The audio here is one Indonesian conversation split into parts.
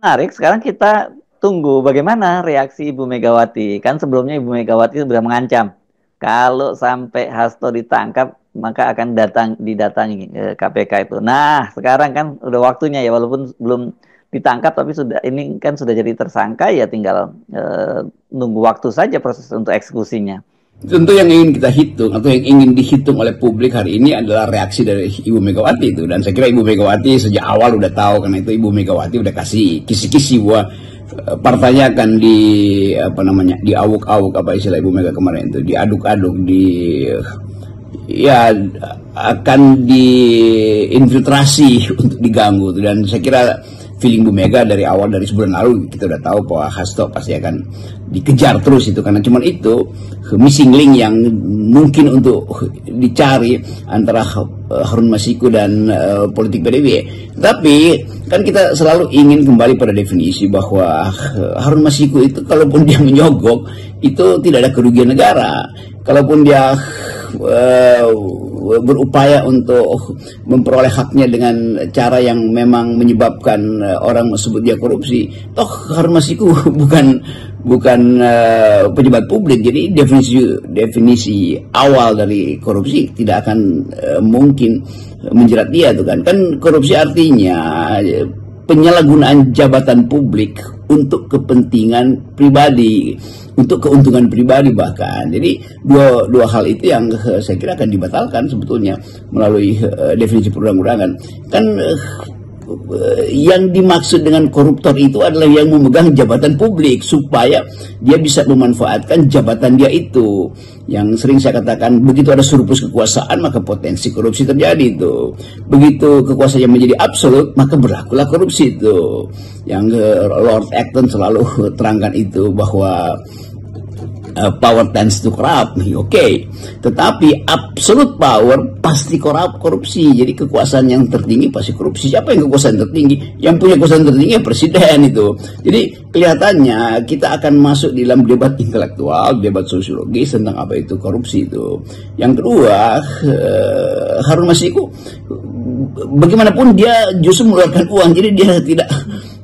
menarik. Sekarang kita tunggu bagaimana reaksi Ibu Megawati. Kan sebelumnya Ibu Megawati sudah mengancam kalau sampai Hasto ditangkap maka akan didatangi KPK itu. Nah, sekarang kan udah waktunya ya, walaupun belum ditangkap tapi sudah, ini kan sudah jadi tersangka, ya tinggal nunggu waktu saja proses untuk eksekusinya. Tentu yang ingin kita hitung atau yang ingin dihitung oleh publik hari ini adalah reaksi dari Ibu Megawati itu. Dan saya kira Ibu Megawati sejak awal udah tahu, karena itu Ibu Megawati udah kasih kisi-kisi bahwa partainya akan diawuk-awuk, apa istilah Ibu Mega kemarin itu, diaduk-aduk, ya akan diinfiltrasi untuk diganggu. Dan saya kira feeling Bu Mega dari awal, dari sebulan lalu kita udah tahu bahwa Hasto pasti akan dikejar terus itu, karena cuman itu missing link yang mungkin untuk dicari antara Harun Masiku dan politik PDIP. Tapi kan kita selalu ingin kembali pada definisi bahwa Harun Masiku itu kalaupun dia menyogok itu tidak ada kerugian negara. Kalaupun dia berupaya untuk memperoleh haknya dengan cara yang memang menyebabkan orang sebut dia korupsi, toh Harun Masiku bukan pejabat publik. Jadi definisi awal dari korupsi tidak akan mungkin menjerat dia tuh kan korupsi artinya penyalahgunaan jabatan publik untuk kepentingan pribadi, untuk keuntungan pribadi bahkan. Jadi dua hal itu yang saya kira akan dibatalkan sebetulnya melalui definisi perundang-undangan. Kan yang dimaksud dengan koruptor itu adalah yang memegang jabatan publik supaya dia bisa memanfaatkan jabatan dia itu. Yang sering saya katakan, begitu ada surplus kekuasaan maka potensi korupsi terjadi itu. Begitu kekuasaan menjadi absolut maka berlakulah korupsi itu. Yang Lord Acton selalu terangkan itu bahwa power tends to corrupt, oke. Tetapi absolute power pasti korupsi. Jadi kekuasaan yang tertinggi pasti korupsi. Siapa yang kekuasaan tertinggi? Yang punya kekuasaan tertinggi ya presiden itu. Jadi kelihatannya kita akan masuk di dalam debat intelektual, debat sosiologis tentang apa itu korupsi itu. Yang kedua, Harun Masiku bagaimanapun dia justru mengeluarkan uang, jadi dia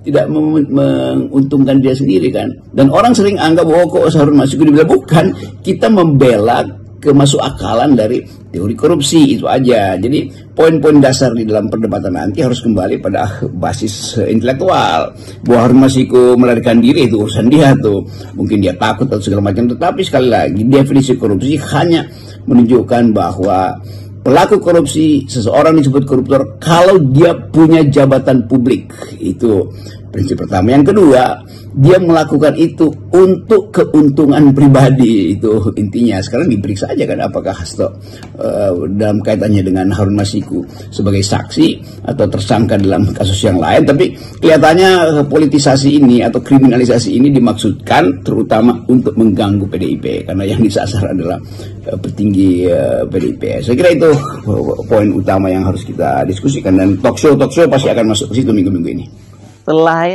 tidak menguntungkan dia sendiri kan. Dan orang sering anggap bahwa kok Harun Masiku dibilang, bukan, kita membela kemasukakalan dari teori korupsi itu aja. Jadi poin-poin dasar di dalam perdebatan nanti harus kembali pada basis intelektual. Bahwa Harun Masiku melarikan diri itu urusan dia tuh, mungkin dia takut atau segala macam. Tetapi sekali lagi definisi korupsi hanya menunjukkan bahwa pelaku korupsi, seseorang disebut koruptor kalau dia punya jabatan publik. Itu prinsip pertama. Yang kedua, dia melakukan itu untuk keuntungan pribadi. Itu intinya. Sekarang diperiksa aja kan apakah Hasto dalam kaitannya dengan Harun Masiku sebagai saksi atau tersangka dalam kasus yang lain. Tapi kelihatannya politisasi ini atau kriminalisasi ini dimaksudkan terutama untuk mengganggu PDIP, karena yang disasar adalah petinggi PDIP. Saya kira itu poin utama yang harus kita diskusikan, dan talk show pasti akan masuk ke situ minggu-minggu ini. Selain